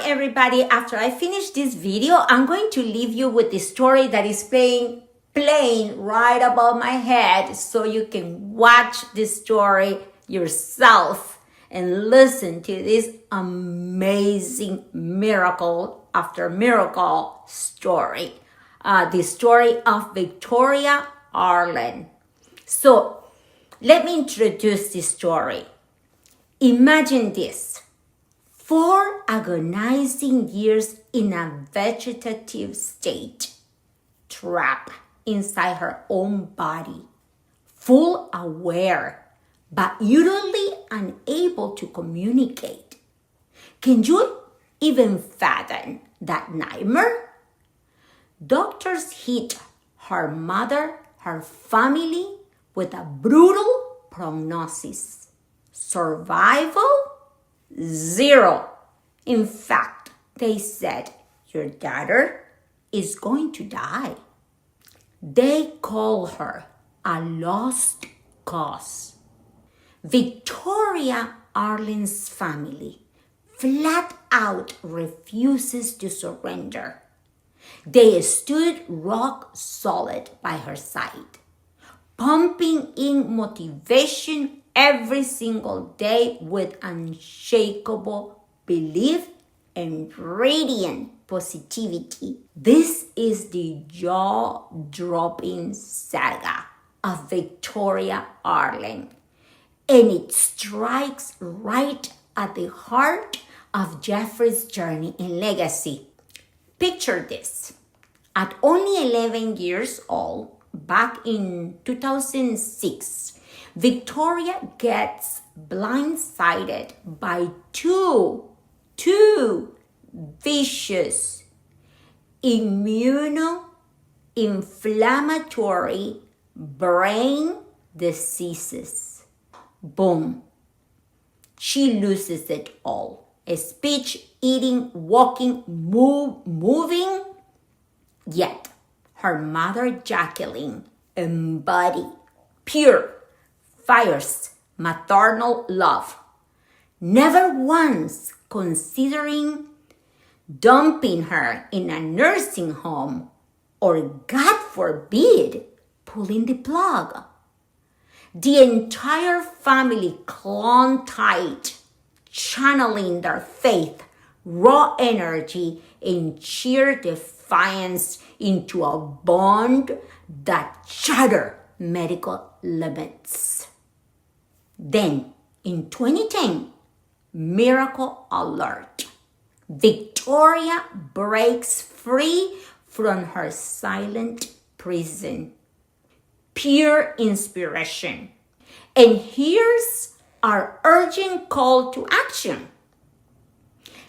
everybody. After I finish this video, I'm going to leave you with the story that is playing right above my head so you can watch this story yourself and listen to this amazing miracle after miracle story. The story of Victoria Arlen. So let me introduce this story. Imagine this. 4 agonizing years in a vegetative state, trapped inside her own body, full aware, but utterly unable to communicate. Can you even fathom that nightmare? Doctors hit her mother, her family, with a brutal prognosis. Survival? 0. In fact, they said, your daughter is going to die. They call her a lost cause. Victoria Arlen's family flat out refuses to surrender. They stood rock solid by her side, pumping in motivation every single day with unshakable belief and radiant positivity. This is the jaw-dropping saga of Victoria Arlen, and it strikes right at the heart of Jeffrey's journey and legacy. Picture this. At only 11 years old, back in 2006, Victoria gets blindsided by two vicious immunoinflammatory brain diseases. Boom. She loses it all. Speech, eating, walking, moving. Yet, her mother Jacqueline embodied pure, fierce, maternal love, never once considering dumping her in a nursing home or, God forbid, pulling the plug. The entire family clung tight, channeling their faith, raw energy, and sheer defiance into a bond that shattered medical limits. Then, in 2010, miracle alert. Victoria breaks free from her silent prison. Pure inspiration. And here's our urgent call to action.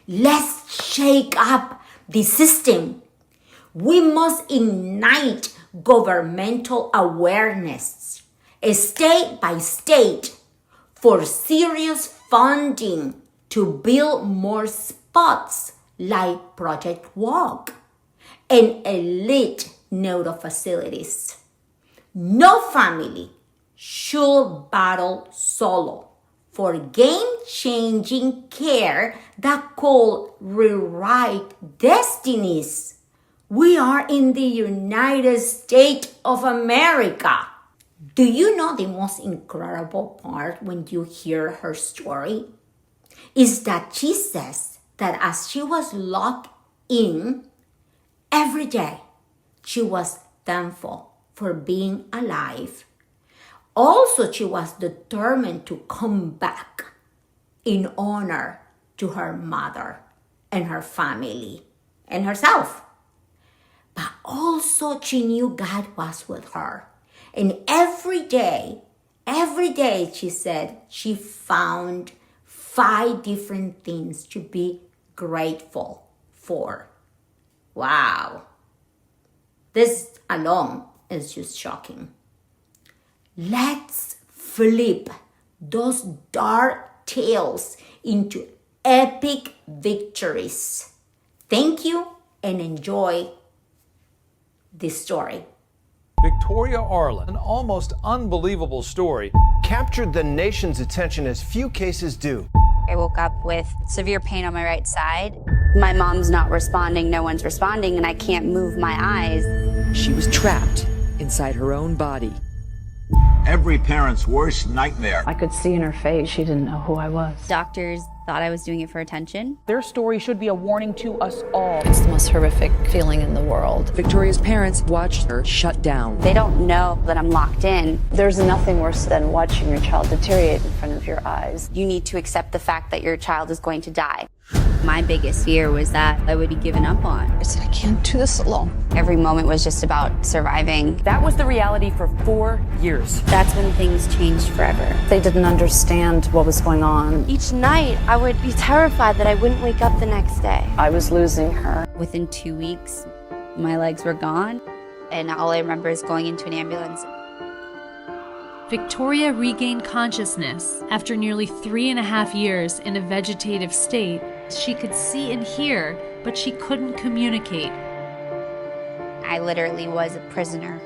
Let's shake up the system. We must ignite governmental awareness, state by state, for serious funding to build more spots like Project Walk and elite neuro facilities. No family should battle solo for game-changing care that could rewrite destinies. We are in the United States of America. Do you know the most incredible part when you hear her story? Is that she says that as she was locked in, every day she was thankful for being alive. Also, she was determined to come back in honor to her mother and her family and herself. But also she knew God was with her. And every day, she said, she found 5 different things to be grateful for. Wow. This alone is just shocking. Let's flip those dark tales into epic victories. Thank you and enjoy this story. Victoria Arlen, an almost unbelievable story, captured the nation's attention as few cases do. I woke up with severe pain on my right side. My mom's not responding, no one's responding, and I can't move my eyes. She was trapped inside her own body. Every parent's worst nightmare. I could see in her face she didn't know who I was. Doctors thought I was doing it for attention. Their story should be a warning to us all. It's the most horrific feeling in the world. Victoria's parents watched her shut down. They don't know that I'm locked in. There's nothing worse than watching your child deteriorate in front of your eyes. You need to accept the fact that your child is going to die. My biggest fear was that I would be given up on. I said, I can't do this alone. Every moment was just about surviving. That was the reality for 4 years. That's when things changed forever. They didn't understand what was going on. Each night, I would be terrified that I wouldn't wake up the next day. I was losing her. Within 2 weeks, my legs were gone, and all I remember is going into an ambulance. Victoria regained consciousness after nearly 3.5 years in a vegetative state. She could see and hear, but she couldn't communicate. I literally was a prisoner,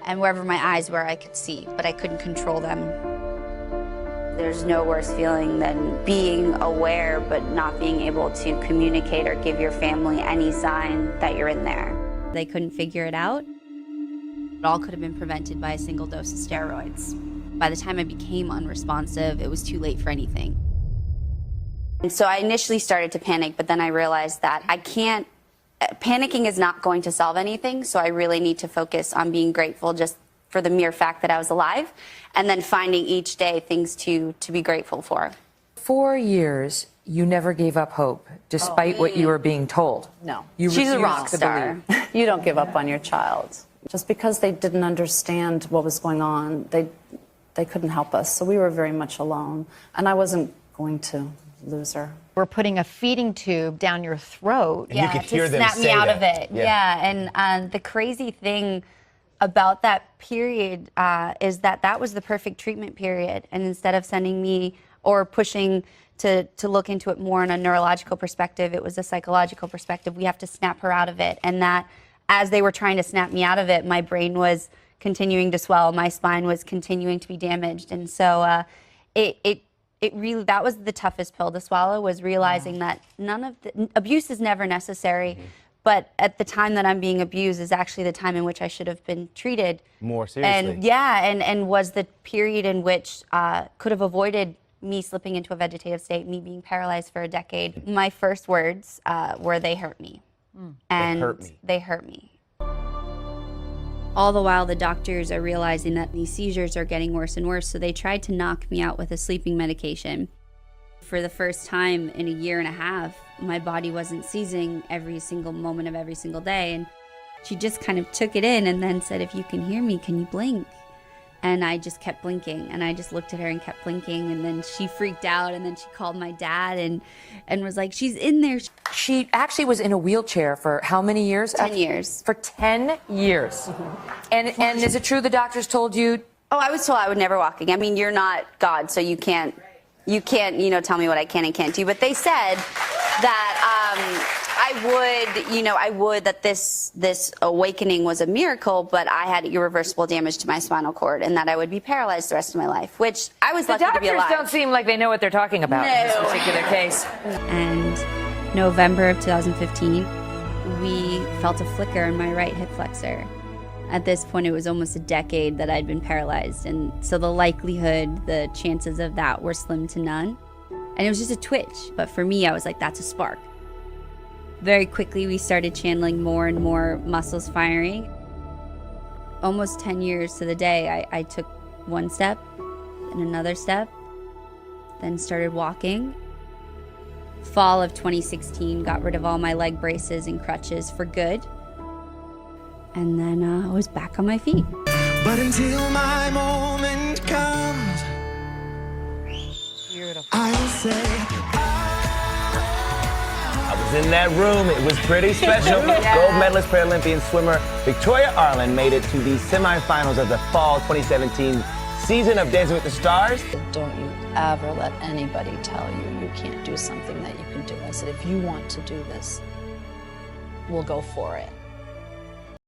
and wherever my eyes were, I could see, but I couldn't control them. There's no worse feeling than being aware but not being able to communicate or give your family any sign that you're in there. They couldn't figure it out. It all could have been prevented by a single dose of steroids. By the time I became unresponsive, it was too late for anything. And so I initially started to panic, but then I realized that panicking is not going to solve anything, so I really need to focus on being grateful just for the mere fact that I was alive, and then finding each day things to be grateful for. 4 years, you never gave up hope, despite what you were being told. No. You She's a refused rock to star. believe. You don't give up on your child. Just because they didn't understand what was going on, they couldn't help us. So we were very much alone. And I wasn't going to lose her. We're putting a feeding tube down your throat. And you could hear to them snap say me out that. of it. Yeah, and the crazy thing about that period is that was the perfect treatment period. And instead of sending me or pushing to look into it more in a neurological perspective, it was a psychological perspective. We have to snap her out of it. And that as they were trying to snap me out of it, my brain was continuing to swell, my spine was continuing to be damaged. And so it really, that was the toughest pill to swallow, was realizing that abuse is never necessary, but at the time that I'm being abused is actually the time in which I should have been treated More seriously. And was the period in which could have avoided me slipping into a vegetative state, me being paralyzed for a decade. My first words were, "They hurt me." And they hurt me. All the while, the doctors are realizing that these seizures are getting worse and worse, so they tried to knock me out with a sleeping medication. For the first time in a 1.5 years, my body wasn't seizing every single moment of every single day, and she just kind of took it in and then said, "If you can hear me, can you blink?" And I just kept blinking, and I just looked at her and kept blinking, and then she freaked out, and then she called my dad and was like, "She's in there." She actually was in a wheelchair for how many years? 10 years. For 10 years. And is it true the doctors told you? Oh, I was told I would never walk again. I mean, you're not God, so you can't, tell me what I can and can't do. But they said that that this awakening was a miracle, but I had irreversible damage to my spinal cord, and that I would be paralyzed the rest of my life, which I was lucky to be alive. The doctors don't seem like they know what they're talking about in this particular case. And November of 2015, we felt a flicker in my right hip flexor. At this point, it was almost a decade that I'd been paralyzed, and so the chances of that were slim to none. And it was just a twitch, but for me, I was like, that's a spark. Very quickly, we started channeling more and more muscles firing. Almost 10 years to the day, I took one step and another step, then started walking. Fall of 2016, got rid of all my leg braces and crutches for good. And then I was back on my feet. But until my moment comes, I will say, I was in that room. It was pretty special. Gold medalist Paralympian swimmer Victoria Arlen made it to the semifinals of the fall 2017 season of Dancing with the Stars. Don't you ever let anybody tell you you can't do something that you can do. I said, if you want to do this, we'll go for it.